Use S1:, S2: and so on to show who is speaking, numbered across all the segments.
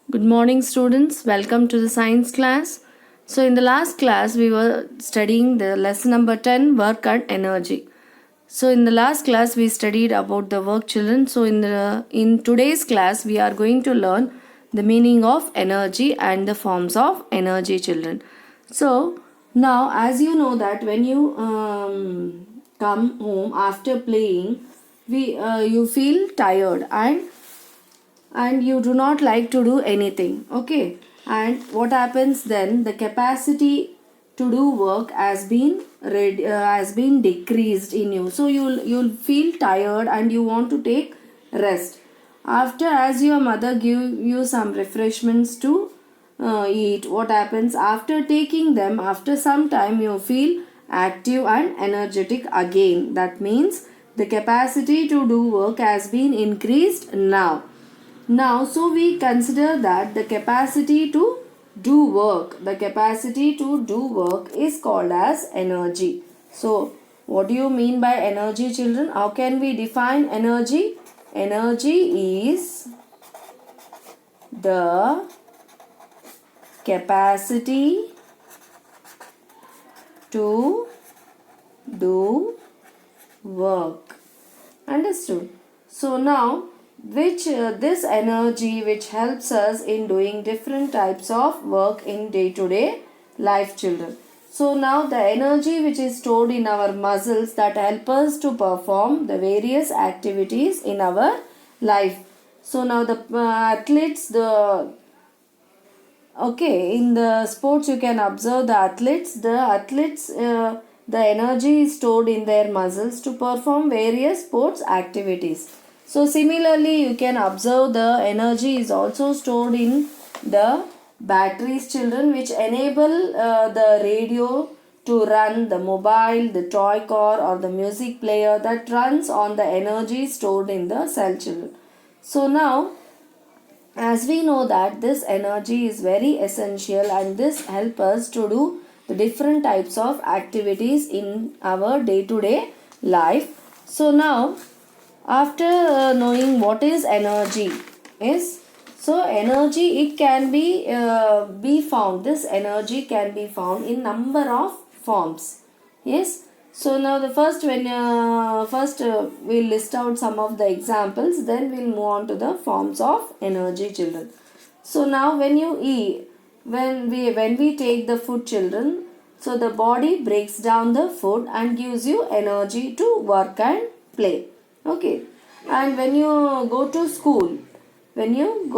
S1: Good morning, students. Welcome to the science class. So, in the last class, we were studying the lesson number 10 work and energy. So, in the last class, we studied about the work children. So, in today's class, we are going to learn the meaning of energy and the forms of energy children. So, now as you know that when you come home after playing, we you feel tired and you do not like to do anything, okay, and what happens then, the capacity to do work has been decreased in you, so you'll feel tired and you want to take rest. After, as your mother give you some refreshments to eat, what happens after taking them, after some time you feel active and energetic again. That means the capacity to do work has been increased now. So we consider that the capacity to do work is called as energy. So what do you mean by energy, children? How can we define energy? Energy is the capacity to do work. Understood? So now, which this energy which helps us in doing different types of work in day-to-day life, children. So now the energy which is stored in our muscles that help us to perform the various activities in our life. So now the athletes, in the sports you can observe the energy is stored in their muscles to perform various sports activities. So similarly, you can observe the energy is also stored in the batteries, children, which enable the radio to run, the mobile, the toy car or the music player that runs on the energy stored in the cell, children. So now, as we know that this energy is very essential and this help us to do the different types of activities in our day-to-day life. So now, after knowing what is energy is, so energy, it can be found, this energy can be found in number of forms. Yes. So now the first we'll list out some of the examples, then we'll move on to the forms of energy, children. So now when you eat, when we take the food, children, so the body breaks down the food and gives you energy to work and play. Okay. And when you go to school, then you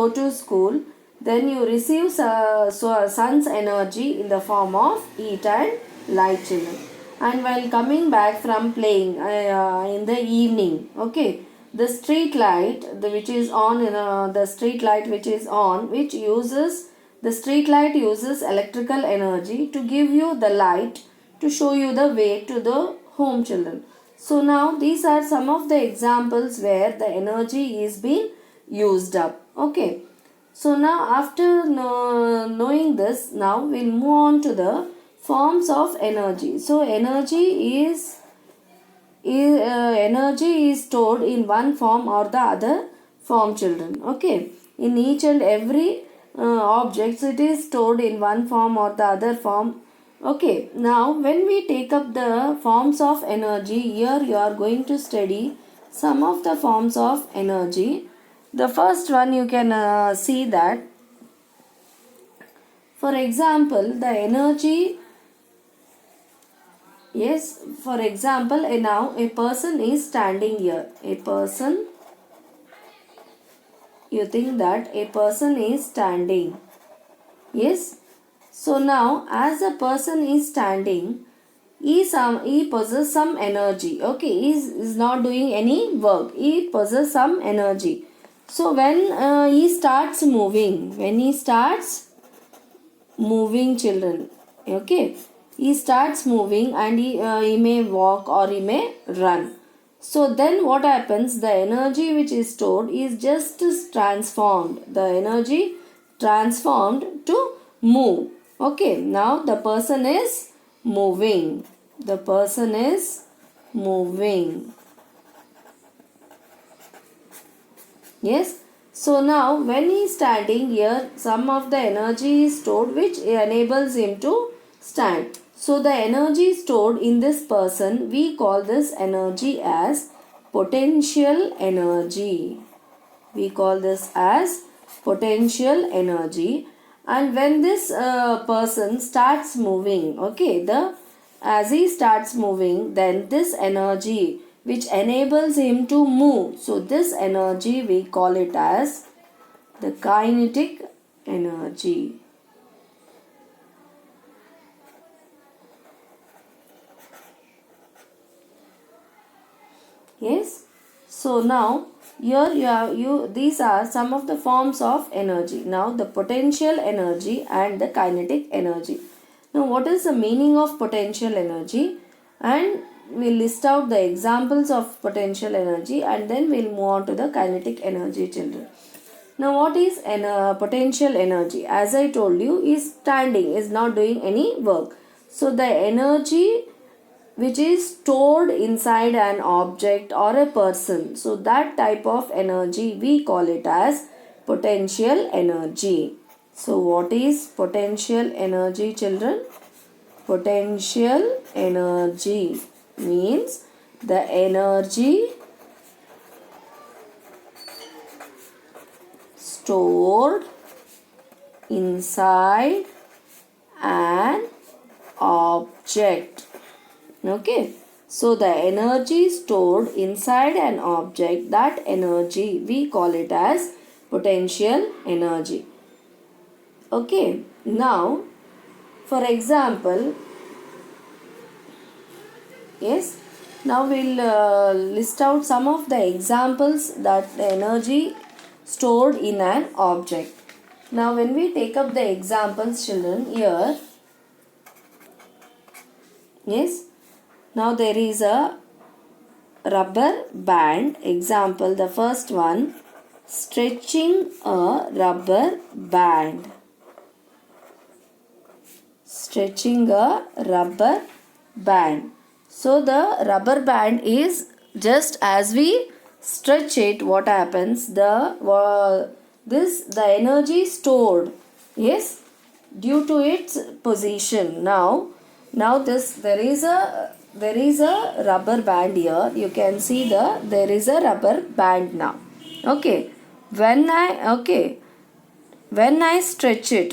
S1: receive sun's energy in the form of heat and light, children. And while coming back from playing in the evening, okay, the street light which is on, the street light uses electrical energy to give you the light to show you the way to the home, children. So now these are some of the examples where the energy is being used up. Okay. So now after knowing this, now we'll move on to the forms of energy. So energy is stored in one form or the other form, children. Okay. In each and every objects, it is stored in one form or the other form. Okay, now when we take up the forms of energy, here you are going to study some of the forms of energy. The first one you can see that, for example, the energy, yes, for example, now a person is standing here. You think that a person is standing. Yes. So now, as a person is standing, he possesses some energy. Okay, he is not doing any work. He possesses some energy. So when he starts moving, children, okay, he starts moving and he may walk or he may run. So then what happens? The energy which is stored is just transformed. The energy transformed to move. Okay, now the person is moving. The person is moving. Yes. So now when he is standing here, some of the energy is stored which enables him to stand. So the energy stored in this person, we call this energy as potential energy. We call this as potential energy. And when this person starts moving, okay, as he starts moving, then this energy which enables him to move, so this energy we call it as the kinetic energy. Yes. So now here these are some of the forms of energy. Now the potential energy and the kinetic energy. Now what is the meaning of potential energy? And we'll list out the examples of potential energy and then we'll move on to the kinetic energy, children. Now what is potential energy? As I told you, is standing, is not doing any work. So the energy which is stored inside an object or a person, so that type of energy we call it as potential energy. So what is potential energy, children? Potential energy means the energy stored inside an object. Okay, so the energy stored inside an object, that energy we call it as potential energy. Okay, now for example, yes, now we'll list out some of the examples that the energy stored in an object. Now when we take up the examples, children, here, yes, now there is a rubber band. Example, the first one, stretching a rubber band. Stretching a rubber band. So the rubber band is just as we stretch it, what happens? The energy stored, yes, due to its position. Now there is a rubber band here. You can see there is a rubber band now. Okay, when I stretch it,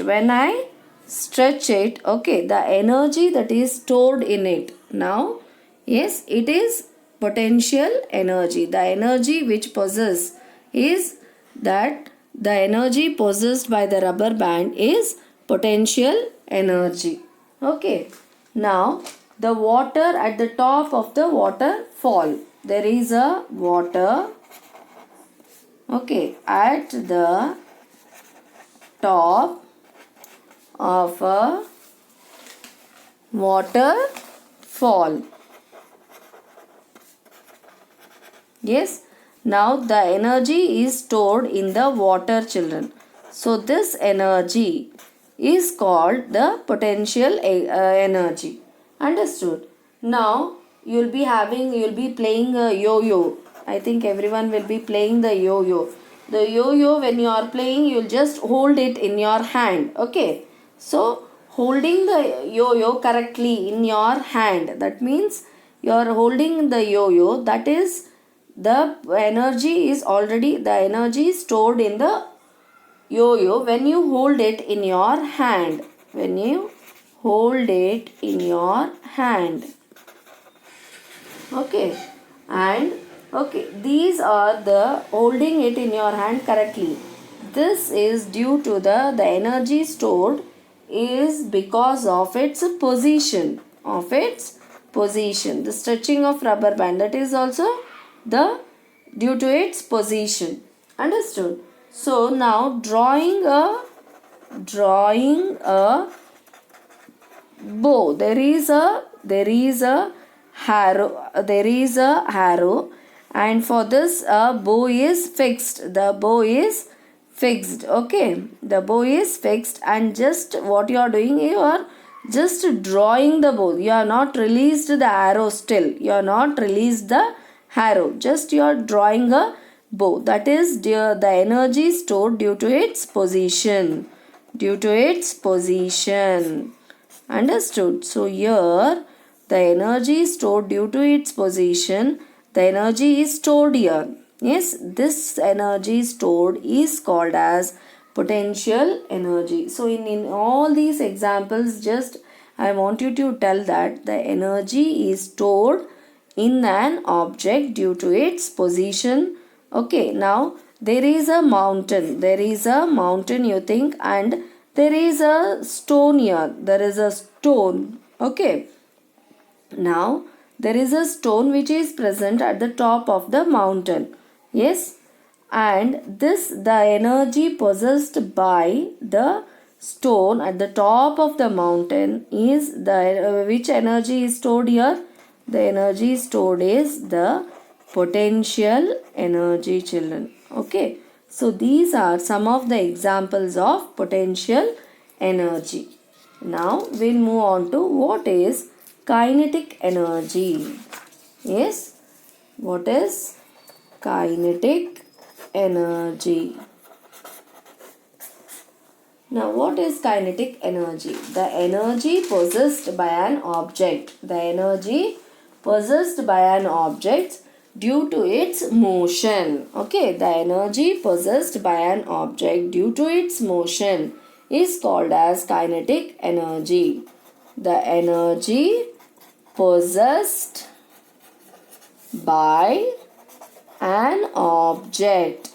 S1: okay, the energy that is stored in it now, yes, it is potential energy. The energy which possesses is that the energy possessed by the rubber band is potential energy. Okay, now the water at the top of the waterfall, there is a water, okay, at the top of a waterfall. Yes, now the energy is stored in the water, children. So this energy is called the potential energy. Understood? Now you'll be playing a yo-yo. I think everyone will be playing the yo-yo. The yo-yo, when you are playing, you'll just hold it in your hand. Okay. So holding the yo-yo correctly in your hand, that means you are holding the yo-yo, that is the energy stored in the yo-yo when you hold it in your hand. When you hold it in your hand. Okay. And okay, these are the holding it in your hand correctly. This is due to the energy stored is because of its position. The stretching of rubber band, that is also due to its position. Understood? So now drawing a bow. There is a arrow, and for this bow is fixed. The bow is fixed. Okay, the bow is fixed, and just what you are doing, you are just drawing the bow. You are not released the arrow still. You are not released the arrow. Just you are drawing a both. That is the energy stored due to its position. Due to its position. Understood? So here the energy stored due to its position, the energy is stored here. Yes, this energy stored is called as potential energy. So in all these examples, just I want you to tell that the energy is stored in an object due to its position. Okay, now there is a mountain. There is a mountain, you think, and there is a stone here. There is a stone. Okay. Now there is a stone which is present at the top of the mountain. Yes. And this, the energy possessed by the stone at the top of the mountain is the which energy is stored here? The energy stored is the potential energy, children. Okay. So these are some of the examples of potential energy. Now we'll move on to what is kinetic energy. Yes. What is kinetic energy? Now, what is kinetic energy? The energy possessed by an object. The energy possessed by an object due to its motion. Okay, the energy possessed by an object due to its motion is called as kinetic energy. The energy possessed by an object.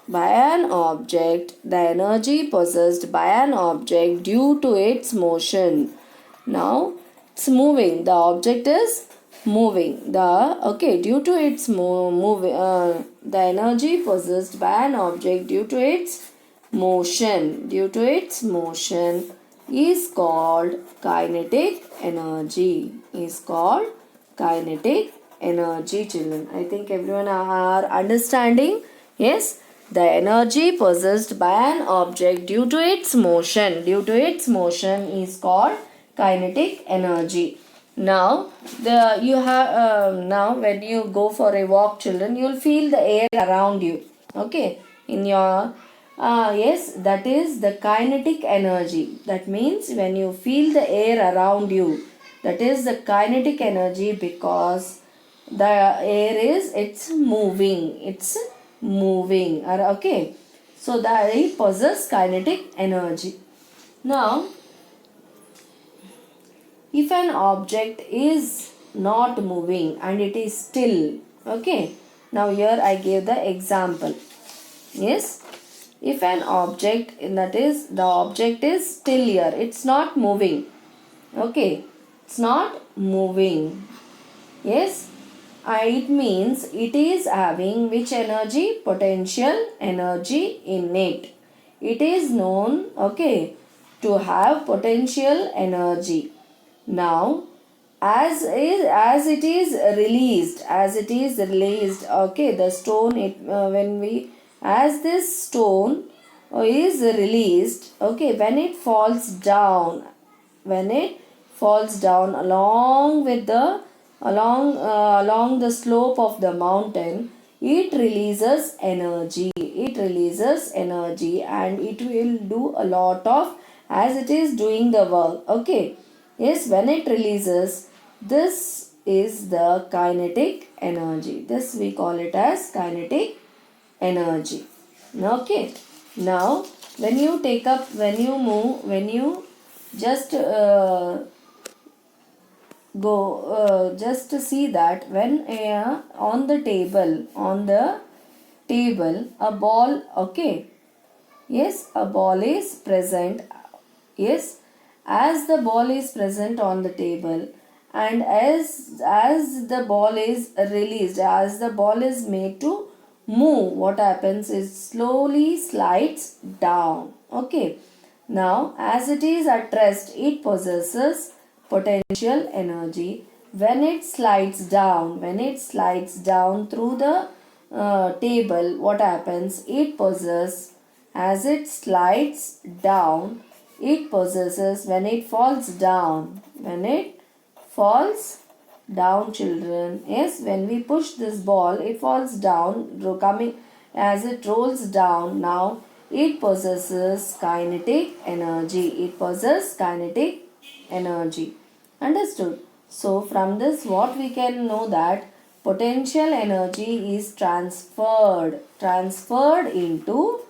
S1: The energy possessed by an object due to its motion. Now it's moving. The object is moving. Due to its the energy possessed by an object due to its motion. Due to its motion is called kinetic energy. Is called kinetic energy, children. I think everyone are understanding. Yes. The energy possessed by an object due to its motion. Due to its motion is called kinetic energy. Now now when you go for a walk, children, you will feel the air around you. Okay, in your yes, that is the kinetic energy. That means when you feel the air around you, that is the kinetic energy, because the air is it's moving. Okay, so that it possesses kinetic energy. Now if an object is not moving and it is still, okay, now here I gave the example. Yes, if an object, that is the object is still here, it's not moving. Okay, it's not moving. Yes, it means it is having which energy? Potential energy in it. It is known, okay, to have potential energy. Now as it is released, okay, the stone, when we, as this stone is released, okay, when it falls down, along with the along the slope of the mountain, it releases energy. And it will do a lot of, as it is doing the work. Okay, yes, when it releases, this is the kinetic energy. This we call it as kinetic energy. Okay, now when you take up, when you move, when you just just to see that when on the table a ball, okay, yes, a ball is present. Yes, as the ball is present on the table, and as the ball is released, as the ball is made to move, what happens is slowly slides down. Okay, now as it is at rest, it possesses potential energy. When it slides down, through the table, what happens? It possesses, as it slides down, it possesses, when it falls down, children, yes, when we push this ball, it falls down, coming as it rolls down, now it possesses kinetic energy. It possesses kinetic energy. Understood? So from this what we can know that potential energy is transferred into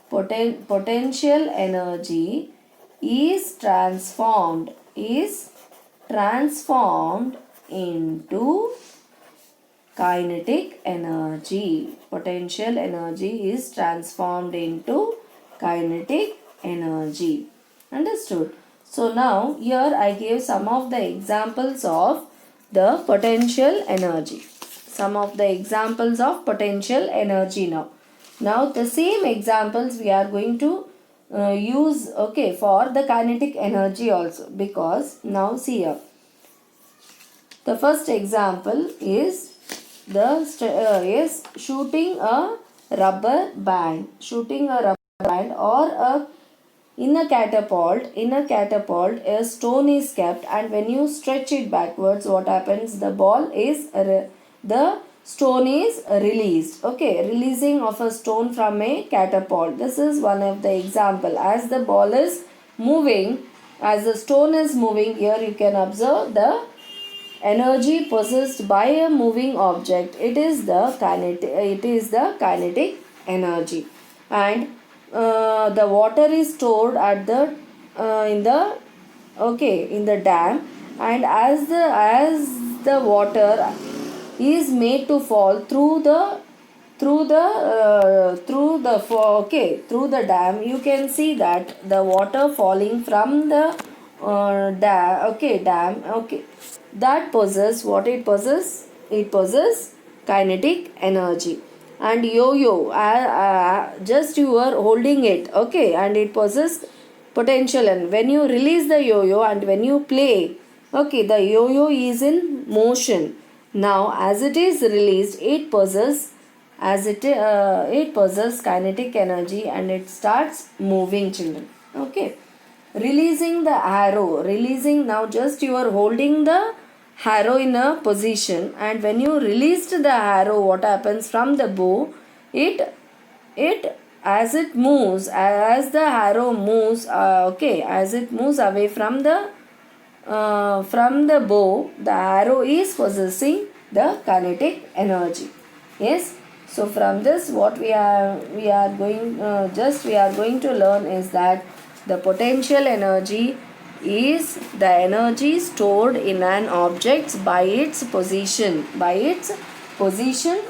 S1: potential energy is transformed into kinetic energy. Potential energy is transformed into kinetic energy. Understood? So now here I gave some of the examples of the potential energy. Some of the examples of potential energy now. Now the same examples we are going to use for the kinetic energy also, because now see here. The first example is shooting a rubber band. Shooting a rubber band or in a catapult, a stone is kept, and when you stretch it backwards, what happens? The stone is released. Okay, releasing of a stone from a catapult. This is one of the example. As the ball is moving, as the stone is moving, here you can observe the energy possessed by a moving object. It is the kinetic energy. And the water is stored at the in the dam, and as the water is made to fall through the dam, you can see that the water falling from the dam, that possess what it possess? It possess kinetic energy. And yo-yo, just you are holding it, and it possess potential. And when you release the yo-yo and when you play, the yo-yo is in motion. Now as it is released, it possess kinetic energy, and it starts moving, children. Releasing the arrow. Now just you are holding the arrow in a position, and when you released the arrow, what happens from the bow? It as it moves, as the arrow moves, as it moves away from the bow, the arrow is possessing the kinetic energy. Yes. So from this, what we are going to learn is that the potential energy is the energy stored in an object by its position, or by its position,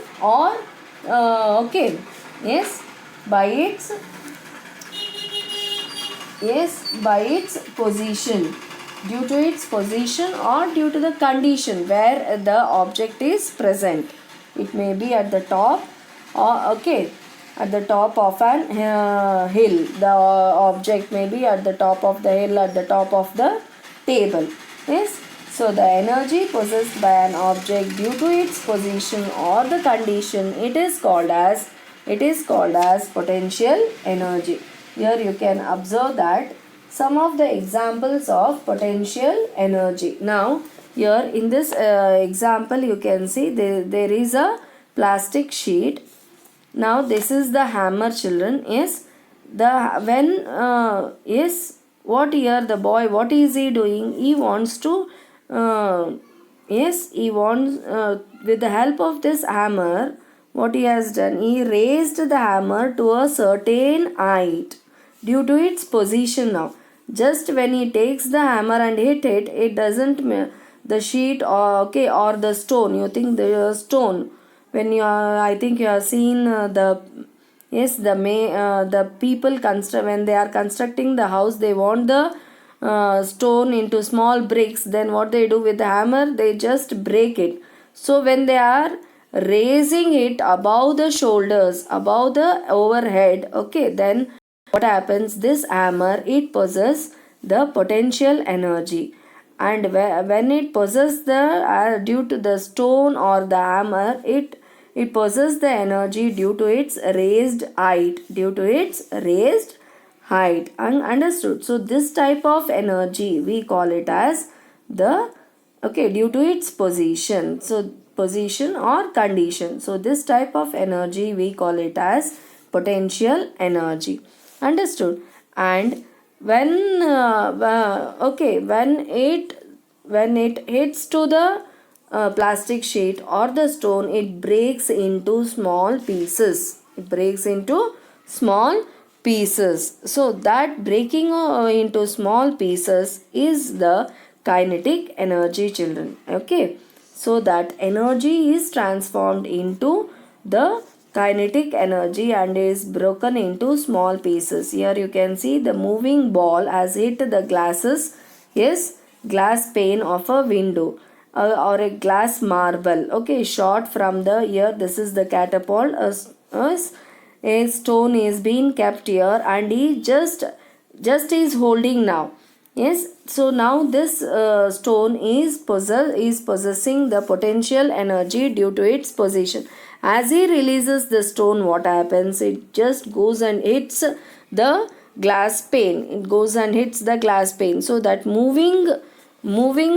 S1: due to its position or due to the condition where the object is present. It may be at the top or at the top of an hill. The object may be at the top of the hill, at the top of the table. Yes. So the energy possessed by an object due to its position or the condition, it is called as potential energy. Here you can observe that some of the examples of potential energy. Now here in this example, you can see there is a plastic sheet. Now this is the hammer, children. Yes, what here the boy, what is he doing? He wants to with the help of this hammer, what he has done, he raised the hammer to a certain height due to its position. Now just when he takes the hammer and hit it, it doesn't the sheet or the stone, you think the stone, when you are, I think you have seen the people when they are constructing the house, they want the stone into small bricks. Then what they do with the hammer, they just break it. So when they are raising it above the shoulders, above the overhead, then what happens? This hammer, it possesses the potential energy, and when it possesses the due to the stone or the hammer, it possesses the energy due to its raised height. Understood? So this type of energy we call it as the due to its position. So position or condition. So this type of energy we call it as potential energy. Understood? And when when it hits to the plastic sheet or the stone, it breaks into small pieces. It breaks into small pieces. So that breaking into small pieces is the kinetic energy, children. Okay, so that energy is transformed into the kinetic energy and is broken into small pieces. Here you can see the moving ball has hit the glasses, yes, glass pane of a window or a glass marble. Okay, shot from the here, this is the catapult. A stone is being kept here and he just is holding now. Yes, so now this stone is possessing the potential energy due to its position. As he releases the stone, what happens? It just goes and hits the glass pane. It goes and hits the glass pane. So that moving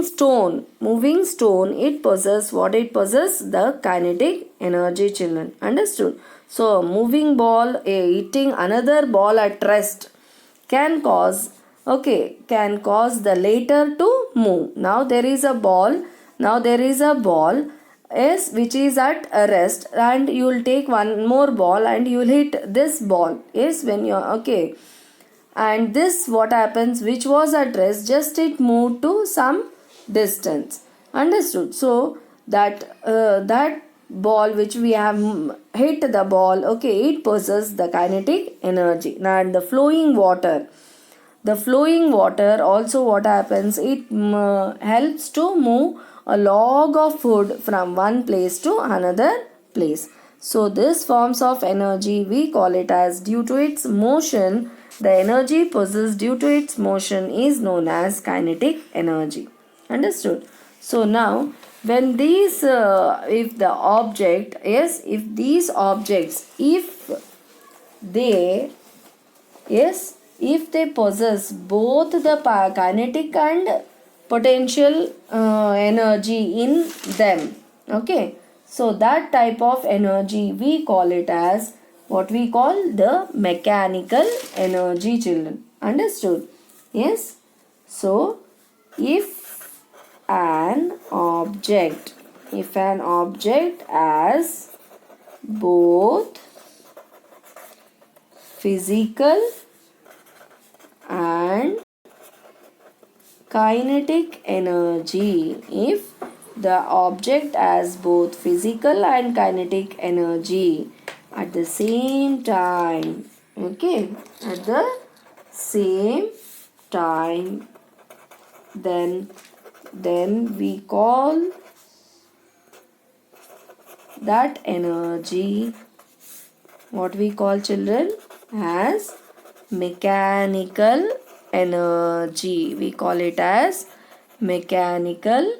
S1: stone, it possesses what it possesses? The kinetic energy, children. Understood? So moving ball hitting another ball at rest can cause the later to move. Now there is a ball, yes, which is at rest, and you will take one more ball and you will hit this ball, yes, when you are okay, and this what happens, which was at rest, just it moved to some distance. Understood? So that ball which we have hit the ball, okay, it possesses the kinetic energy. Now and the flowing water also, what happens, it helps to move a log of food from one place to another place. So this forms of energy we call it as due to its motion. The energy possessed due to its motion is known as kinetic energy. Understood? So now when these if the object, yes, if these objects, if they, yes, if they possess both the kinetic and potential energy in them, okay, so that type of energy we call it as what we call the mechanical energy, children. Understood? Yes. So if an object has both physical and kinetic energy, if the object has both physical and kinetic energy at the same time, okay, at the same time, then we call that energy, what we call, children, as mechanical energy. We call it as mechanical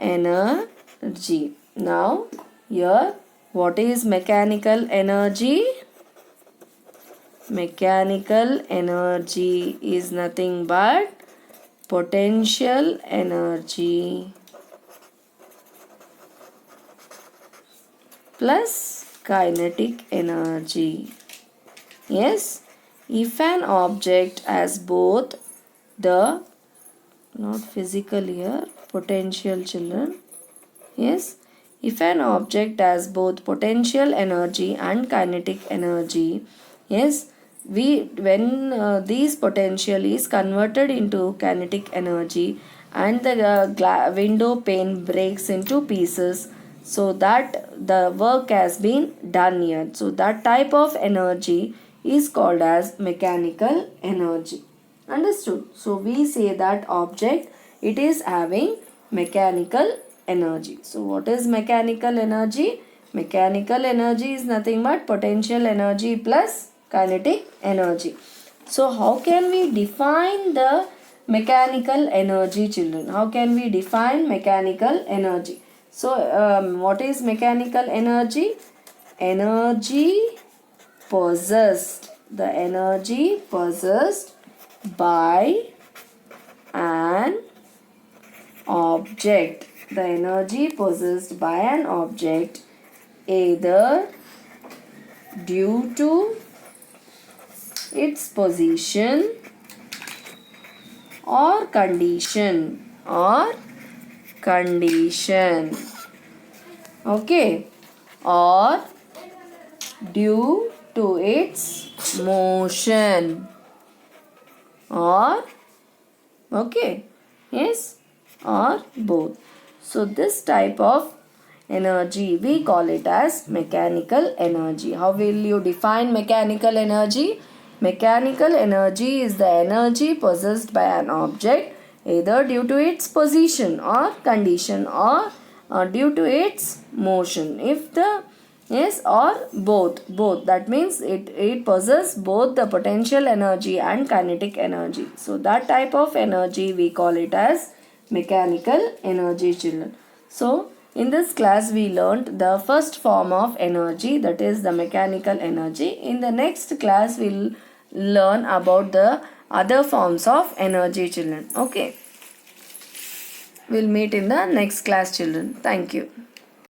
S1: energy. Now here, what is mechanical energy? Mechanical energy is nothing but potential energy plus kinetic energy. Yes, if an object has both the, not physical here, potential, children. Yes, if an object has both potential energy and kinetic energy, yes, when these potential is converted into kinetic energy and the window pane breaks into pieces, so that the work has been done here. So that type of energy is called as mechanical energy. Understood? So we say that object, it is having mechanical energy. So what is mechanical energy? Mechanical energy is nothing but potential energy plus kinetic energy. So how can we define the mechanical energy, children? How can we define mechanical energy? So what is mechanical energy? Energy possessed, the energy possessed by an object the energy possessed by an object either due to its position or condition, okay, or due to its motion, or okay, yes, or both. So this type of energy we call it as mechanical energy. How will you define mechanical energy? Mechanical energy is the energy possessed by an object either due to its position or condition, or due to its motion. If the yes, or both, that means it possesses both the potential energy and kinetic energy. So that type of energy we call it as mechanical energy, children. So in this class we learnt the first form of energy, that is the mechanical energy. In the next class we'll learn about the other forms of energy, children. Okay, we'll meet in the next class, children. Thank you.